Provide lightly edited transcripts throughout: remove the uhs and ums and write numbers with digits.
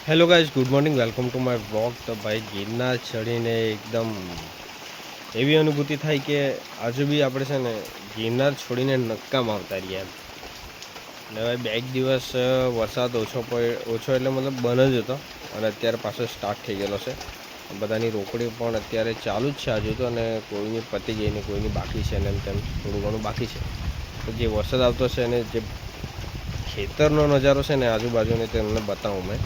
Hello guys, good morning, welcome to my blog. તો ભાઈ ગિરનાર ચડીને એકદમ એવી અનુભૂતિ થાય કે આજુ બી આપણે છે ને ગિરનાર છોડીને નક્કામ આવતા રહીએ એમ. ને હવે બે એક દિવસ વરસાદ ઓછો એટલે મતલબ બંધ જ હતો અને અત્યારે પાછો સ્ટાર્ટ થઈ ગયેલો છે. બધાની રોકડી પણ અત્યારે ચાલુ જ છે હજુ તો, અને કોઈની પતી ગઈ ને કોઈની બાકી છે ને એમ તેમ થોડું ઘણું બાકી છે. તો જે વરસાદ આવતો છે અને જે ખેતરનો નજારો છે ને આજુબાજુને તમને બતાવું મેં.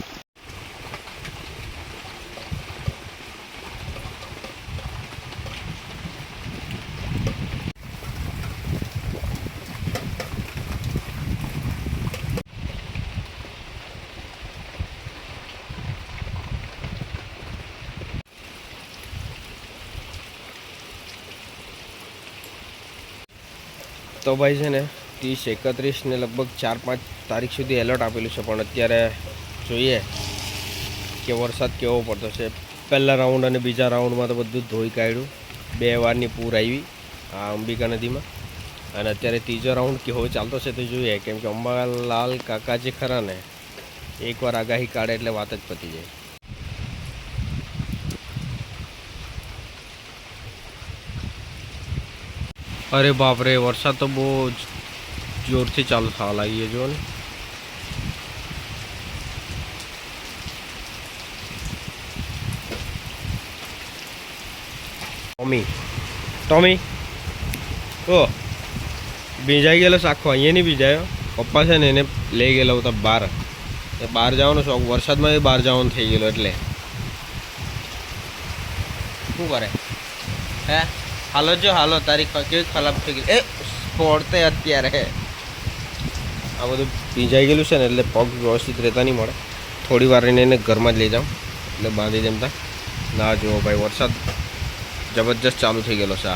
તો ભાઈ છે ને 30, 31 ને લગભગ 4-5 તારીખ સુધી એલર્ટ આપેલું છે, પણ અત્યારે જોઈએ કે વરસાદ કેવો પડતો છે. પહેલા રાઉન્ડ અને બીજા રાઉન્ડમાં તો બધું ધોઈ કાઢ્યું, 2 વારની પૂર આવી આ અંબિકા નદીમાં, અને અત્યારે ત્રીજો રાઉન્ડ કેવો ચાલતો છે તે જોઈએ, કેમ કે અંબાલાલ કાકા જે ખરા ને એકવાર આગાહી કાઢે એટલે વાત જ પતી જાય. અરે બાપરે, વરસાદ તો બહુ જોરથી ચાલુ થવા લાગી જો ને. ટોમી ઓ ભીંજાઈ ગયેલો આખો, અહીંયા નહીં ભીંજાયો. પપ્પા છે ને એને લઈ ગયેલો હતા બહાર જવાનો શોખ, વરસાદમાં એ બહાર જવાનું થઈ ગયેલો એટલે શું કરે હે. હાલો જો હાલો, તારી કેવી ખરાબ થઈ ગઈ એ સ્પોર્ટે અત્યારે. આ બધું ભીંજાઈ ગયેલું છે ને એટલે પગ વ્યવસ્થિત રહેતા નહીં મળે. થોડી વાર એને ઘરમાં જ લઈ જાઉં એટલે બાંધી દેમતા ના. જુઓ ભાઈ, વરસાદ જબરજસ્ત ચાલુ થઈ ગયેલો છે.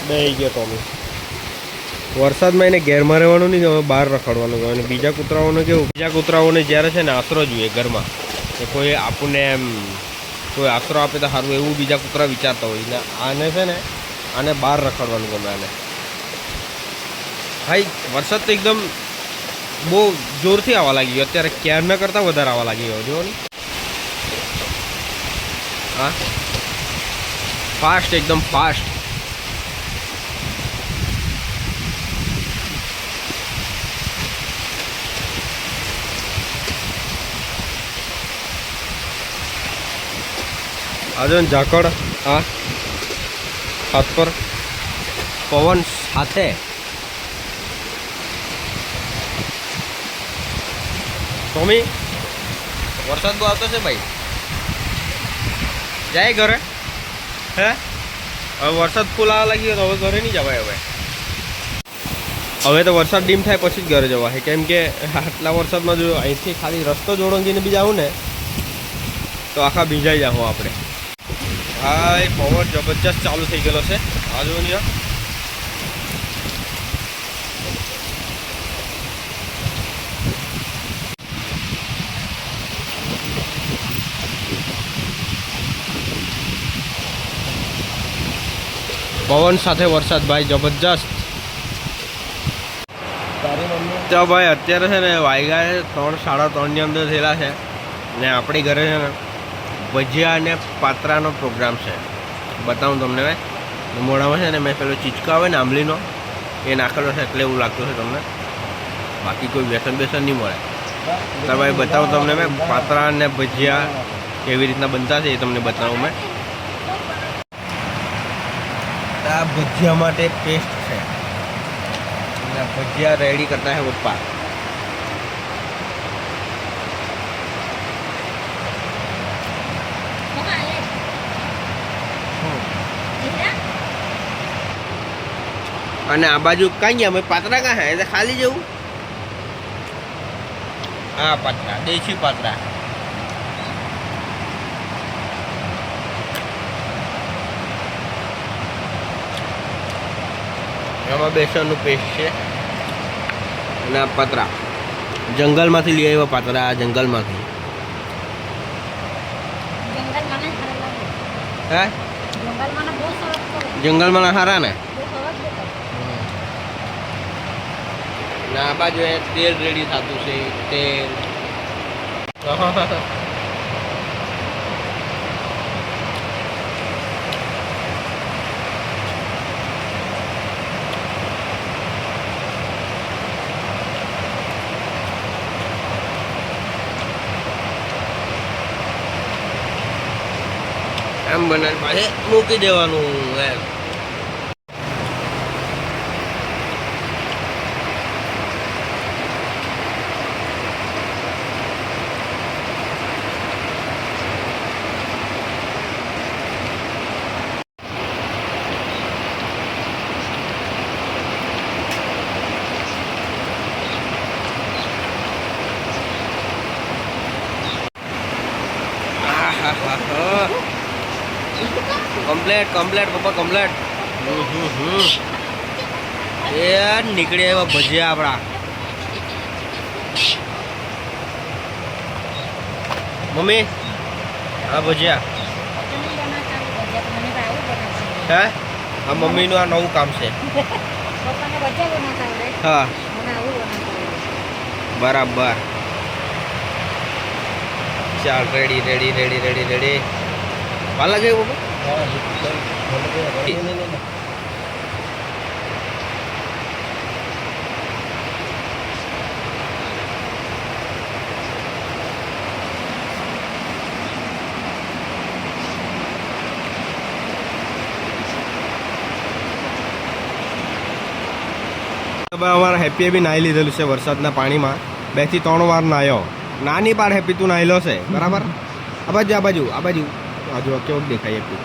બે ગયો ટોમી. વરસાદમાં એને ઘેરમાં રહેવાનું નહીં, હવે બહાર રખડવાનું. અને બીજા કૂતરાઓને કેવું, બીજા કૂતરાઓને જ્યારે છે ને આશરો જોઈએ ઘરમાં, કે કોઈ આપણને એમ કોઈ આશરો આપે તો સારું, એવું બીજા કૂતરા વિચારતા હોય ને. આને છે ને આને બહાર રખડવાનું ગમે આને. ભાઈ વરસાદ તો એકદમ બહુ જોરથી આવવા લાગી ગયો અત્યારે, ક્યારના કરતાં વધારે આવવા લાગી ગયો જો ને. હા, ફાસ્ટ, એકદમ ફાસ્ટ. આજે ઝાકળ આ હાથ પર પવન સાથે ટોમી વરસાદ બહુ આવતો છે ભાઈ. જાય ઘરે હે. હવે વરસાદ ફૂલ આવવા લાગ્યો તો હવે ઘરે નહીં જવાય. હવે તો વરસાદ ડીમ થાય પછી જ ઘરે જવાય, કેમ કે આટલા વરસાદમાં જો અહીંથી ખાલી રસ્તો જોડંગીને બી જાઉં ને તો આખા ભીંજાઈ જાઉં આપણે. હા, એ પવન જબરજસ્ત ચાલુ થઈ ગયેલો છે આજુની. પવન સાથે વરસાદ ભાઈ જબરજસ્ત. તો ભાઈ અત્યારે છે ને વાગ્યા 3-3:30 અંદર થયેલા છે ને આપણી ઘરે છે ને ભજીયા અને પાત્રાનો પ્રોગ્રામ છે. બતાવું તમને ભાઈ. મોઢામાં છે ને મેં પેલો ચીચકા આવે ને આંબલીનો એ નાખેલો છે એટલે એવું લાગતું છે તમને, બાકી કોઈ વ્યસન નહીં મળે. તો ભાઈ બતાવું તમને મેં પાત્રા અને ભજીયા કેવી રીતના બનતા છે એ તમને બતાવું મેં. આ ભજીયા માટે પેસ્ટ છે, ભજીયા રેડી કરતા है पप्पा. અને આ બાજુ કાંઈ ગયા અમે પાત્રા કાં હે એટલે ખાલી જવું આ પાત્રા, દેશી પાત્રા. આમાં બેસનનું પેસ્ટ છે અને આ પાત્રા જંગલમાંથી લઈ આવ્યા પાત્રા. આ જંગલમાંથી હે જંગલમાં હારા ને. ના આ બાજુ તેલ રેડી થતું છે. તેલ એમ બનાવી પાસે મૂકી દેવાનું એમ. કમ્પ્લેટ પપ્પા કમ્પ્લેટ. એ નીકળે એવા ભજીયા આપણા. મમ્મી આ ભજીયા હે આ મમ્મીનું આ નવું કામ છે. હા બરાબર. ચાલ ready ready ready ready ready. વાર લાગે પપ્પા. અમારા હેપીએ બી નાહી લીધેલું છે વરસાદના પાણીમાં. 2 થી 3 વાર નાહ્યો. નાની પાર હેપી તું નાહેલો છે બરાબર. આ બાજુ આ બાજુ આ બાજુ આજુ કેવું દેખાય હેપી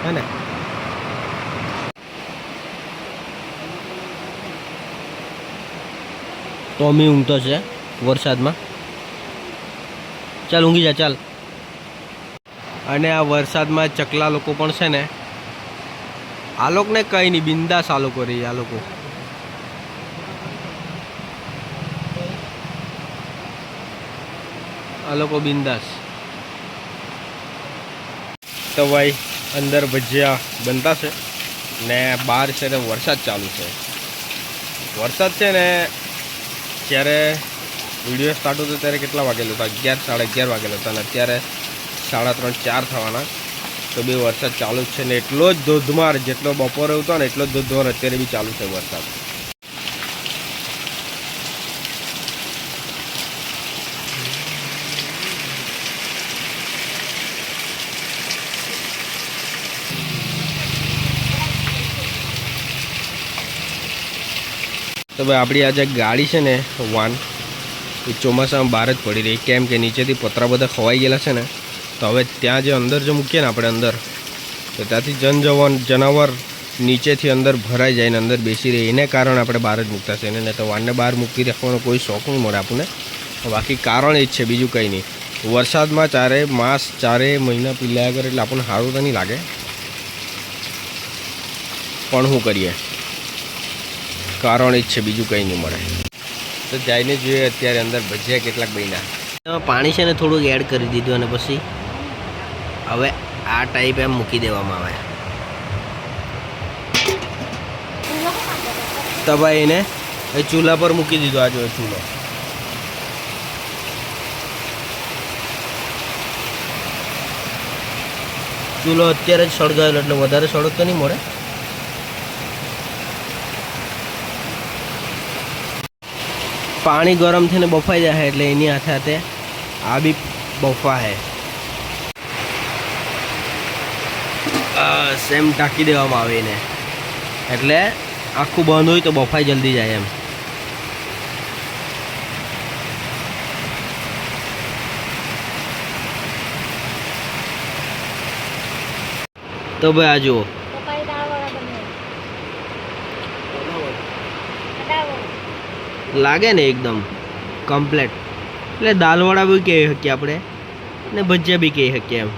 હે ને. ટોમી ઊંઘતો છે વરસાદમાં. ચાલ ઊંઘી જા ચાલ. અને આ વરસાદમાં ચકલા લોકો પણ છે ને આ લોકોને કંઈ નહીં બિંદાસ આ લોકો રહી. આ લોકો બિંદાસ. તો ભાઈ અંદર ભજીયા બનતા છે ને બહાર છે ને વરસાદ ચાલુ છે. વરસાદ છે ને જ્યારે વિડીયો સ્ટાર્ટ હતો ત્યારે કેટલા વાગેલો હતા? 11 સાડા 11 વાગેલો હતા અને અત્યારે 3:30 4 થવાના. તો બી વરસાદ ચાલુ જ છે ને એટલો જ ધોધમાર જેટલો બપોરે હતો ને એટલો જ ધોધમાર અત્યારે બી ચાલુ છે વરસાદ. તો ભાઈ આપણી આ જે ગાડી છે ને વાન એ ચોમાસામાં બહાર જ પડી રહી. કેમ કે નીચેથી પતરા બધા ખવાઈ ગયેલા છે ને. તો હવે ત્યાં જે અંદર જો મૂકીએ ને આપણે અંદર તો ત્યાંથી જનાવર નીચેથી અંદર ભરાઈ જાય ને અંદર બેસી રહે. એને કારણે આપણે બહાર જ મૂકતા છે ને. તો વાનને બહાર મૂકી રાખવાનો કોઈ શોખ નહીં મળે આપણને. બાકી કારણ એ જ છે, બીજું કંઈ નહીં. વરસાદમાં 4 મહિના પીલાયા કરે એટલે આપણને સારું તો નહીં લાગે, પણ શું કરીએ, કારણ એ જ છે, બીજું કંઈ નહીં મળે. તો જઈને જોઈએ અત્યારે અંદર ભજીયા કેટલાક બન્યા. પાણી છે ને થોડુંક એડ કરી દીધું અને પછી હવે આ ટાઈપ એમ મૂકી દેવામાં આવે. તો ભાઈ એને એ ચૂલા પર મૂકી દીધો. આ જો ચૂલો અત્યારે જ સળગાવેલો એટલે વધારે સળગ તો નહીં મળે. પાણી ગરમ થઈને બફાઈ જાય એટલે એની હાથે હાથે આ બી બફાય. સેમ ઢાંકી દેવામાં આવે એને, એટલે આખું બંધ હોય તો બફાઈ જલ્દી જાય એમ. તો ભાઈ આ જુઓ, લાગે ને એકદમ કમ્પ્લેટ. એટલે દાલવડા બી કહી શકીએ આપણે ને ભજીયા બી કહી શકીએ એમ.